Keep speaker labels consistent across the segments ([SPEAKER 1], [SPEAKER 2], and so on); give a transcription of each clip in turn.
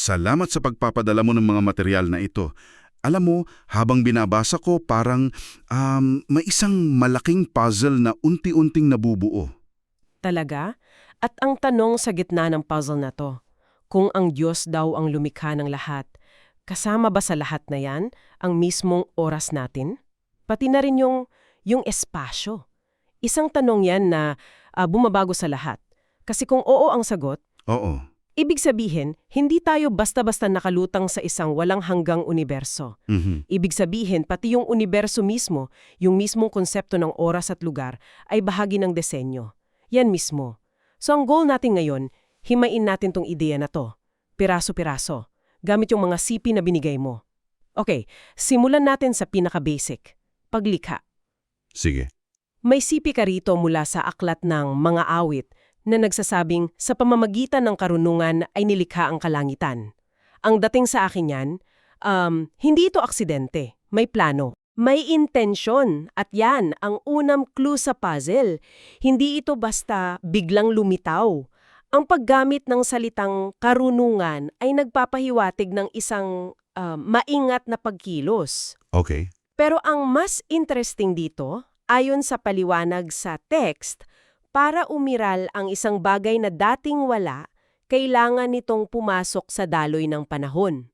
[SPEAKER 1] Salamat sa pagpapadala mo ng mga material na ito. Alam mo, habang binabasa ko, parang may isang malaking puzzle na unti-unting nabubuo.
[SPEAKER 2] Talaga? At ang tanong sa gitna ng puzzle na to, kung ang Diyos daw ang lumikha ng lahat, kasama ba sa lahat na yan ang mismong oras natin? Pati na rin yung espasyo. Isang tanong yan na bumabago sa lahat. Kasi kung oo ang sagot,
[SPEAKER 1] Oo.
[SPEAKER 2] ibig sabihin, hindi tayo basta-basta nakalutang sa isang walang hanggang universo.
[SPEAKER 1] Mhm.
[SPEAKER 2] Ibig sabihin, pati yung universo mismo, yung mismong konsepto ng oras at lugar, ay bahagi ng disenyo. Yan mismo. So ang goal natin ngayon, himain natin tong ideya na to. Piraso-piraso. Gamit yung mga sipi na binigay mo. Okay, simulan natin sa pinaka-basic. Paglikha.
[SPEAKER 1] Sige.
[SPEAKER 2] May sipi ka rito mula sa aklat ng mga awit na nagsasabing sa pamamagitan ng karunungan ay nilikha ang kalangitan. Ang dating sa akin yan, hindi ito aksidente, may plano. May intensyon at yan ang unang clue sa puzzle. Hindi ito basta biglang lumitaw. Ang paggamit ng salitang karunungan ay nagpapahiwatig ng isang maingat na pagkilos.
[SPEAKER 1] Okay.
[SPEAKER 2] Pero ang mas interesting dito, ayon sa paliwanag sa text, para umiral ang isang bagay na dating wala, kailangan nitong pumasok sa daloy ng panahon.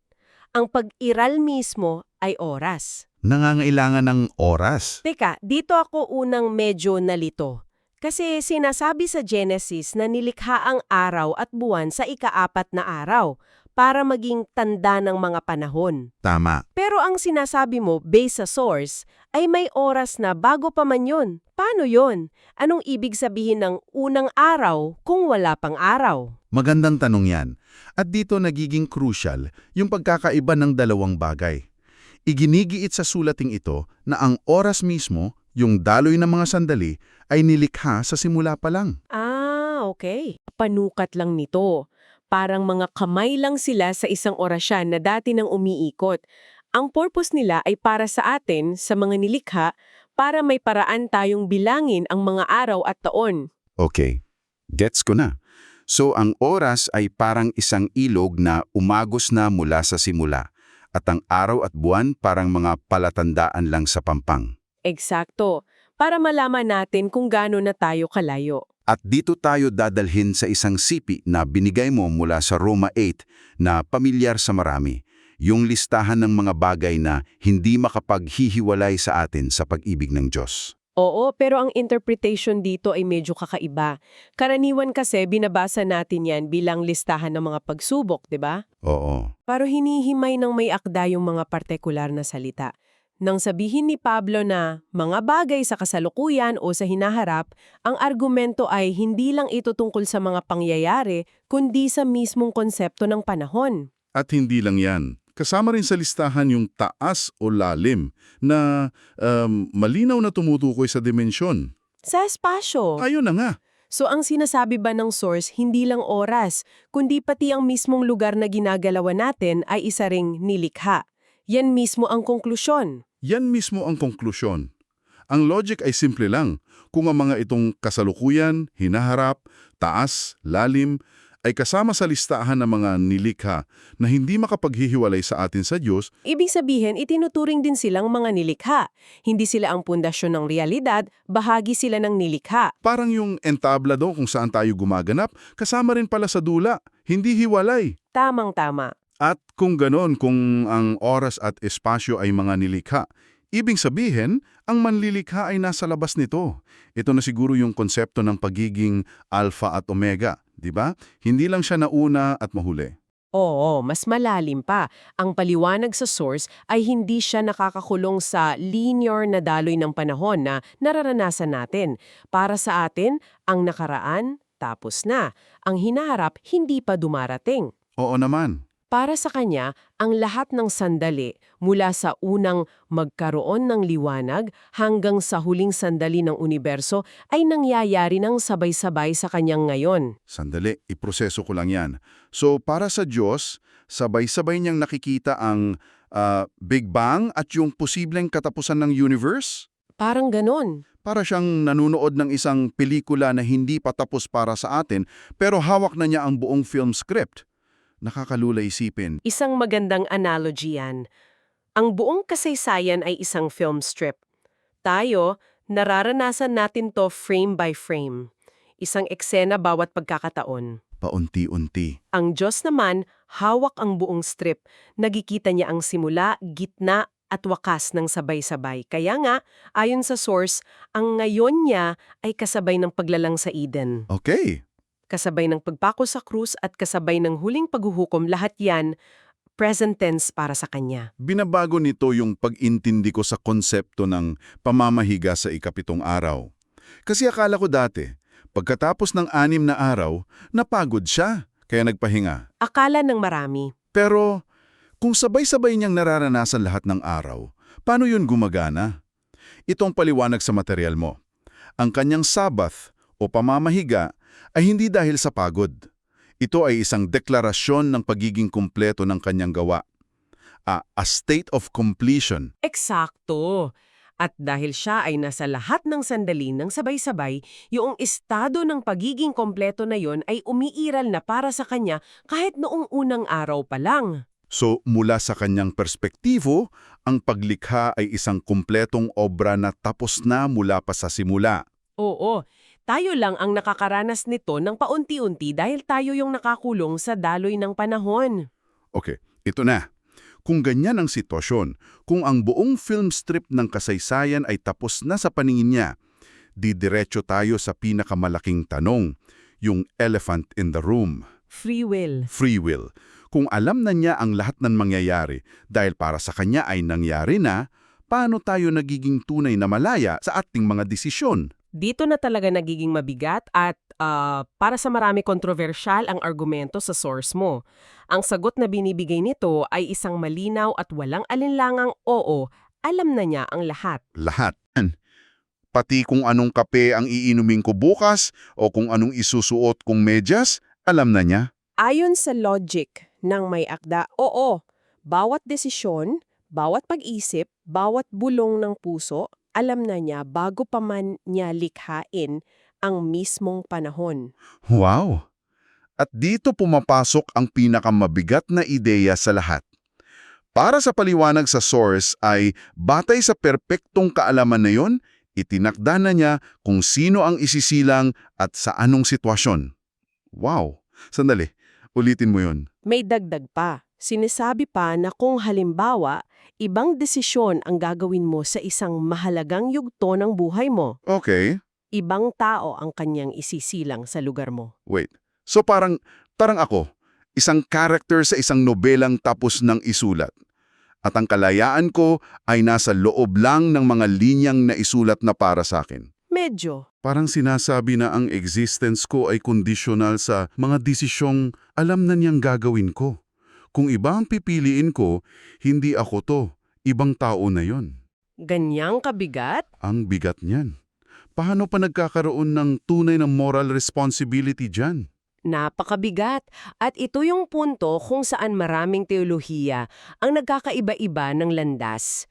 [SPEAKER 2] Ang pag-iral mismo ay oras.
[SPEAKER 1] Nangangailangan ng oras.
[SPEAKER 2] Teka, dito ako unang medyo nalito. Kasi sinasabi sa Genesis na nilikha ang araw at buwan sa ika-4 na araw para maging tanda ng mga panahon.
[SPEAKER 1] Tama.
[SPEAKER 2] Pero ang sinasabi mo, based sa source, ay may oras na bago pa man yun. Paano yun? Anong ibig sabihin ng unang araw kung wala pang araw?
[SPEAKER 1] Magandang tanong yan. At dito nagiging crucial yung pagkakaiba ng dalawang bagay. Iginigiit sa sulating ito na ang oras mismo, yung daloy ng mga sandali, ay nilikha sa simula pa lang.
[SPEAKER 2] Ah, okay. Panukat lang nito. Parang mga kamay lang sila sa isang orasyan na dati nang umiikot. Ang purpose nila ay para sa atin, sa mga nilikha, para may paraan tayong bilangin ang mga araw at taon.
[SPEAKER 1] Okay. Gets ko na. So ang oras ay parang isang ilog na umagos na mula sa simula. At ang araw at buwan parang mga palatandaan lang sa pampang.
[SPEAKER 2] Eksakto. Para malaman natin kung gaano na tayo kalayo.
[SPEAKER 1] At dito tayo dadalhin sa isang sipi na binigay mo mula sa Roma 8 na pamilyar sa marami. Yung listahan ng mga bagay na hindi makapaghihiwalay sa atin sa pag-ibig ng Diyos.
[SPEAKER 2] Oo, pero ang interpretation dito ay medyo kakaiba. Karaniwan kasi binabasa natin yan bilang listahan ng mga pagsubok, di ba?
[SPEAKER 1] Oo.
[SPEAKER 2] Pero hinihimay ng may akda yung mga partikular na salita. Nang sabihin ni Pablo na mga bagay sa kasalukuyan o sa hinaharap, ang argumento ay hindi lang ito tungkol sa mga pangyayari, kundi sa mismong konsepto ng panahon.
[SPEAKER 1] At hindi lang yan. Kasama rin sa listahan yung taas o lalim na malinaw na tumutukoy sa dimensyon.
[SPEAKER 2] Sa espasyo.
[SPEAKER 1] Ayun na nga.
[SPEAKER 2] So ang sinasabi ba ng source, hindi lang oras, kundi pati ang mismong lugar na ginagalawan natin ay isa ring nilikha. Yan mismo ang konklusyon.
[SPEAKER 1] Yan mismo ang konklusyon. Ang logic ay simple lang. Kung ang mga itong kasalukuyan, hinaharap, taas, lalim, ay kasama sa listahan ng mga nilikha na hindi makapaghihiwalay sa atin sa Diyos,
[SPEAKER 2] Ibig sabihin, itinuturing din silang mga nilikha. Hindi sila ang pundasyon ng realidad, bahagi sila ng nilikha.
[SPEAKER 1] parang yung entablado kung saan tayo gumaganap, kasama rin pala sa dula, hindi hiwalay.
[SPEAKER 2] Tamang-tama.
[SPEAKER 1] At kung ganon, kung ang oras at espasyo ay mga nilikha, ibig sabihin, ang manlilikha ay nasa labas nito. Ito na siguro yung konsepto ng pagiging alpha at omega, di ba? Hindi lang siya nauna at mahuli.
[SPEAKER 2] Oo, mas malalim pa. Ang paliwanag sa source ay hindi siya nakakakulong sa linear na daloy ng panahon na nararanasan natin. Para sa atin, ang nakaraan, tapos na. Ang hinaharap, hindi pa dumarating.
[SPEAKER 1] Oo naman.
[SPEAKER 2] Para sa kanya, ang lahat ng sandali mula sa unang magkaroon ng liwanag hanggang sa huling sandali ng universo ay nangyayari ng sabay-sabay sa kanyang ngayon.
[SPEAKER 1] Sandali, iproseso ko lang yan. So para sa Diyos, sabay-sabay niyang nakikita ang Big Bang at yung posibleng katapusan ng universe?
[SPEAKER 2] Parang ganon.
[SPEAKER 1] Para siyang nanunood ng isang pelikula na hindi pa tapos para sa atin, pero hawak na niya ang buong film script. Nakakalula isipin.
[SPEAKER 2] Isang magandang analogy yan. Ang buong kasaysayan ay isang film strip. Tayo, nararanasan natin to frame by frame. Isang eksena bawat pagkakataon.
[SPEAKER 1] Paunti-unti.
[SPEAKER 2] Ang Diyos naman, hawak ang buong strip. Nagikita niya ang simula, gitna, at wakas ng sabay-sabay. Kaya nga, ayon sa source, ang ngayon niya ay kasabay ng paglalang sa Eden.
[SPEAKER 1] Okay.
[SPEAKER 2] Kasabay ng pagpako sa krus at kasabay ng huling paghuhukom, lahat yan, present tense para sa kanya.
[SPEAKER 1] Binabago nito yung pag-intindi ko sa konsepto ng pamamahiga sa ikapitong araw. Kasi akala ko dati, pagkatapos ng 6 na araw, napagod siya, kaya nagpahinga.
[SPEAKER 2] Akala ng marami.
[SPEAKER 1] Pero kung sabay-sabay niyang nararanasan lahat ng araw, paano yun gumagana? Itong paliwanag sa material mo. Ang kanyang Sabbath o pamamahiga ay hindi dahil sa pagod. Ito ay isang deklarasyon ng pagiging kumpleto ng kanyang gawa. A state of completion.
[SPEAKER 2] Eksakto. At dahil siya ay nasa lahat ng sandali ng sabay-sabay, yung estado ng pagiging kompleto na yon ay umiiral na para sa kanya kahit noong unang araw pa lang.
[SPEAKER 1] So mula sa kanyang perspektibo, ang paglikha ay isang kumpletong obra na tapos na mula pa sa simula.
[SPEAKER 2] Oo, tayo lang ang nakakaranas nito ng paunti-unti dahil tayo yung nakakulong sa daloy ng panahon.
[SPEAKER 1] Okay, ito na. Kung ganyan ang sitwasyon, kung ang buong film strip ng kasaysayan ay tapos na sa paningin niya, didiretso tayo sa pinakamalaking tanong, yung elephant in the room.
[SPEAKER 2] Free will.
[SPEAKER 1] Free will. Kung alam na niya ang lahat ng mangyayari dahil para sa kanya ay nangyari na, paano tayo nagiging tunay na malaya sa ating mga desisyon?
[SPEAKER 2] Dito na talaga nagiging mabigat at para sa marami kontrobersyal ang argumento sa source mo. Ang sagot na binibigay nito ay isang malinaw at walang alinlangang oo, alam na niya ang lahat.
[SPEAKER 1] Lahat. Pati kung anong kape ang iinumin ko bukas o kung anong isusuot kong medyas, alam na niya.
[SPEAKER 2] Ayon sa logic ng may akda, oo, bawat desisyon, bawat pag-isip, bawat bulong ng puso, alam na niya bago pa man niya likhain ang mismong panahon.
[SPEAKER 1] Wow! At dito pumapasok ang pinakamabigat na ideya sa lahat. Para sa paliwanag sa source ay batay sa perpektong kaalaman na yon, itinakda na niya kung sino ang isisilang at sa anong sitwasyon. Wow! Sandali, ulitin mo yon.
[SPEAKER 2] May dagdag pa. Sinasabi pa na kung halimbawa, ibang desisyon ang gagawin mo sa isang mahalagang yugto ng buhay mo,
[SPEAKER 1] Okay,
[SPEAKER 2] ibang tao ang kanyang isisilang sa lugar mo.
[SPEAKER 1] wait. So parang ako, isang character sa isang nobelang tapos ng isulat. At ang kalayaan ko ay nasa loob lang ng mga linyang na isulat na para sa akin.
[SPEAKER 2] Medyo.
[SPEAKER 1] Parang sinasabi na ang existence ko ay conditional sa mga desisyong alam na niyang gagawin ko. Kung iba ang pipiliin ko, hindi ako to, ibang tao na yon.
[SPEAKER 2] Ganyang kabigat?
[SPEAKER 1] Ang bigat niyan. Paano pa nagkakaroon ng tunay na moral responsibility dyan?
[SPEAKER 2] Napakabigat. At ito yung punto kung saan maraming teolohiya ang nagkakaiba-iba ng landas.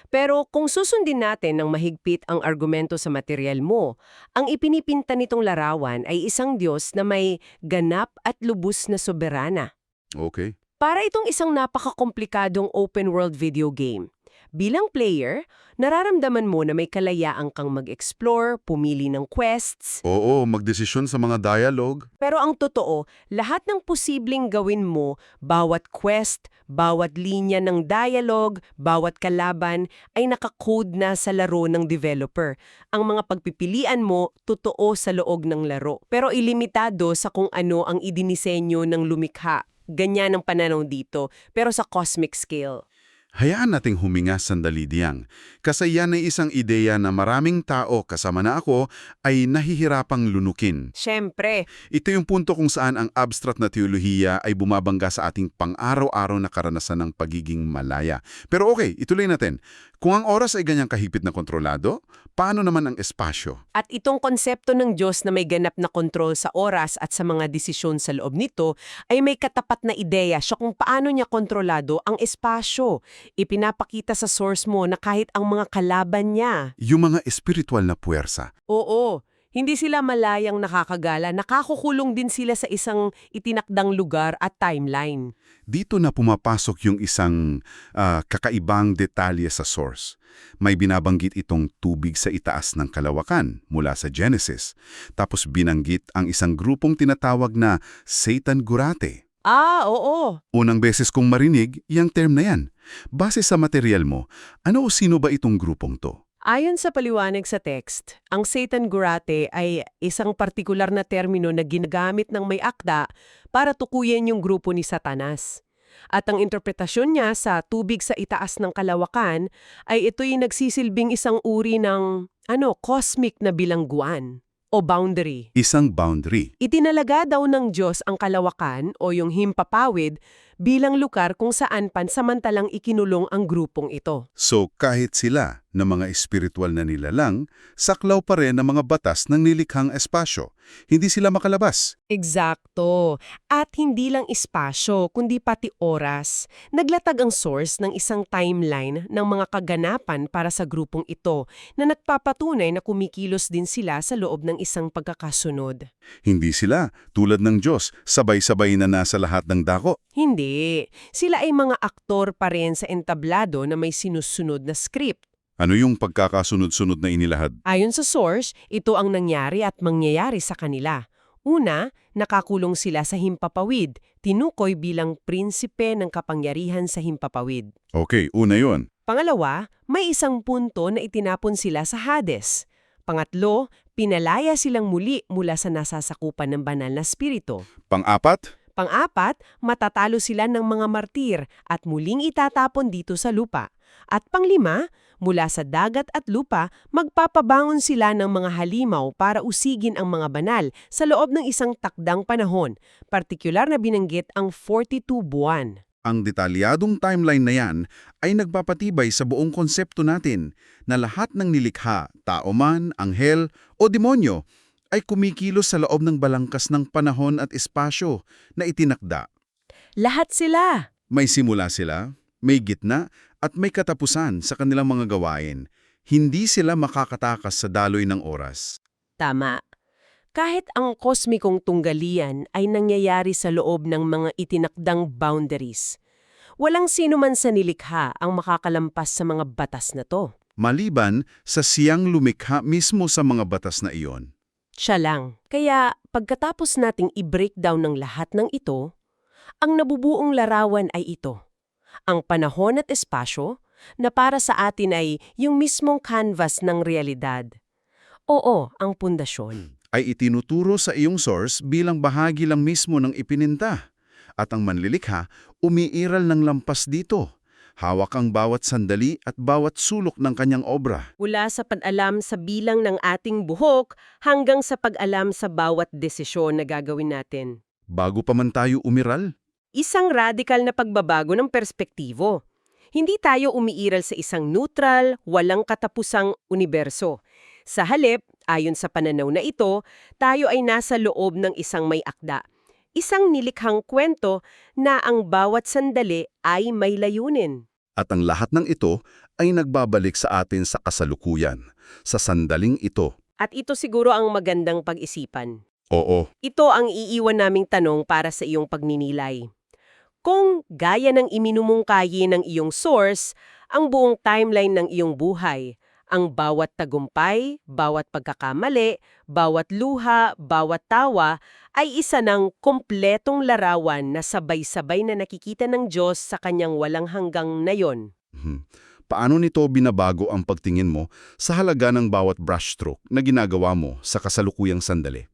[SPEAKER 2] Pero kung susundin natin ng mahigpit ang argumento sa material mo, ang ipinipinta nitong larawan ay isang Diyos na may ganap at lubos na soberana.
[SPEAKER 1] Okay.
[SPEAKER 2] Para itong isang napakakomplikadong open-world video game. Bilang player, nararamdaman mo na may kalayaan kang mag-explore, pumili ng quests.
[SPEAKER 1] Oo, magdesisyon sa mga dialogue.
[SPEAKER 2] Pero ang totoo, lahat ng posibleng gawin mo, bawat quest, bawat linya ng dialogue, bawat kalaban, ay nakakode na sa laro ng developer. Ang mga pagpipilian mo, totoo sa loob ng laro. Pero ilimitado sa kung ano ang idinisenyo ng lumikha. Ganyan ang pananaw dito, pero sa cosmic scale.
[SPEAKER 1] Hayaan nating huminga sandali diyang. Kasi yan ay isang ideya na maraming tao, kasama na ako, ay nahihirapang lunukin.
[SPEAKER 2] Siyempre,
[SPEAKER 1] Ito yung punto kung saan ang abstract na teolohiya ay bumabangga sa ating pang-araw-araw na karanasan ng pagiging malaya. Pero okay, ituloy natin. Kung ang oras ay ganyang kahigpit na kontrolado, paano naman ang espasyo?
[SPEAKER 2] at itong konsepto ng Diyos na may ganap na kontrol sa oras at sa mga desisyon sa loob nito ay may katapat na ideya siya kung paano niya kontrolado ang espasyo. Ipinapakita sa source mo na kahit ang mga kalaban niya,
[SPEAKER 1] Yung mga espiritual na puwersa.
[SPEAKER 2] oo, Hindi sila malayang nakakagala, nakakukulong din sila sa isang itinakdang lugar at timeline.
[SPEAKER 1] Dito na pumapasok yung isang kakaibang detalye sa source. May binabanggit itong tubig sa itaas ng kalawakan mula sa Genesis. Tapos binanggit ang isang grupong tinatawag na Satan Gurate.
[SPEAKER 2] Oo.
[SPEAKER 1] Unang beses kong marinig yung term na yan. Base sa material mo, ano o sino ba itong grupong to?
[SPEAKER 2] Ayon sa paliwanag sa text, ang Satan Gurate ay isang partikular na termino na ginagamit ng may akda para tukuyin yung grupo ni Satanas. At ang interpretasyon niya sa tubig sa itaas ng kalawakan ay ito'y nagsisilbing isang uri ng cosmic na bilangguan o boundary.
[SPEAKER 1] Isang boundary.
[SPEAKER 2] Itinalaga daw ng Diyos ang kalawakan o yung himpapawid bilang lugar kung saan pansamantalang ikinulong ang grupong ito.
[SPEAKER 1] So kahit sila na mga espiritual na nilalang, saklaw pa rin ang mga batas ng nilikhang espasyo. Hindi sila makalabas.
[SPEAKER 2] Eksakto. At hindi lang espasyo, kundi pati oras. Naglatag ang source ng isang timeline ng mga kaganapan para sa grupong ito na nagpapatunay na kumikilos din sila sa loob ng isang pagkakasunod.
[SPEAKER 1] Hindi sila, tulad ng Diyos, sabay-sabay na nasa lahat ng dako.
[SPEAKER 2] Hindi. Sila ay mga aktor pa rin sa entablado na may sinusunod na script.
[SPEAKER 1] Ano yung pagkakasunod-sunod na inilahad?
[SPEAKER 2] Ayon sa source, ito ang nangyari at mangyayari sa kanila. Una, nakakulong sila sa himpapawid, tinukoy bilang prinsipe ng kapangyarihan sa himpapawid.
[SPEAKER 1] Okay, una yun.
[SPEAKER 2] Pangalawa, may isang punto na itinapon sila sa Hades. Pangatlo, pinalaya silang muli mula sa nasasakupan ng banal na spirito.
[SPEAKER 1] Pang-apat?
[SPEAKER 2] Pang-apat, matatalo sila ng mga martir at muling itatapon dito sa lupa. At panglima, mula sa dagat at lupa, magpapabangon sila ng mga halimaw para usigin ang mga banal sa loob ng isang takdang panahon. Partikular na binanggit ang 42 buwan.
[SPEAKER 1] Ang detalyadong timeline na yan ay nagpapatibay sa buong konsepto natin na lahat ng nilikha, tao man, anghel o demonyo, ay kumikilos sa loob ng balangkas ng panahon at espasyo na itinakda.
[SPEAKER 2] Lahat sila!
[SPEAKER 1] May simula sila, may gitna, at may katapusan sa kanilang mga gawain. Hindi sila makakatakas sa daloy ng oras.
[SPEAKER 2] Tama. Kahit ang kosmikong tunggalian ay nangyayari sa loob ng mga itinakdang boundaries, walang sino man sa nilikha ang makakalampas sa mga batas na to.
[SPEAKER 1] Maliban sa siyang lumikha mismo sa mga batas na iyon.
[SPEAKER 2] Siya lang. Kaya pagkatapos nating i-breakdown ng lahat ng ito, ang nabubuong larawan ay ito. Ang panahon at espasyo na para sa atin ay yung mismong canvas ng realidad. Oo, ang pundasyon.
[SPEAKER 1] Ay itinuturo sa iyong source bilang bahagi lang mismo ng ipininta. At ang manlilikha, umiiral ng lampas dito. Hawak ang bawat sandali at bawat sulok ng kanyang obra.
[SPEAKER 2] Mula sa pag-alam sa bilang ng ating buhok hanggang sa pag-alam sa bawat desisyon na gagawin natin.
[SPEAKER 1] Bago pa man tayo umiral,
[SPEAKER 2] Isang radikal na pagbabago ng perspektibo. Hindi tayo umiiral sa isang neutral, walang katapusang universo. Sa halip, ayon sa pananaw na ito, tayo ay nasa loob ng isang may akda. Isang nilikhang kwento na ang bawat sandali ay may layunin.
[SPEAKER 1] at ang lahat ng ito ay nagbabalik sa atin sa kasalukuyan, sa sandaling ito.
[SPEAKER 2] At ito siguro ang magandang pag-isipan.
[SPEAKER 1] Oo,
[SPEAKER 2] Ito ang iiwan naming tanong para sa iyong pagninilay. Kung gaya ng iminumungkahi ng iyong source, ang buong timeline ng iyong buhay, ang bawat tagumpay, bawat pagkakamali, bawat luha, bawat tawa, ay isa ng kompletong larawan na sabay-sabay na nakikita ng Diyos sa kanyang walang hanggang nayon.
[SPEAKER 1] paano nito binabago ang pagtingin mo sa halaga ng bawat brushstroke na ginagawa mo sa kasalukuyang sandali?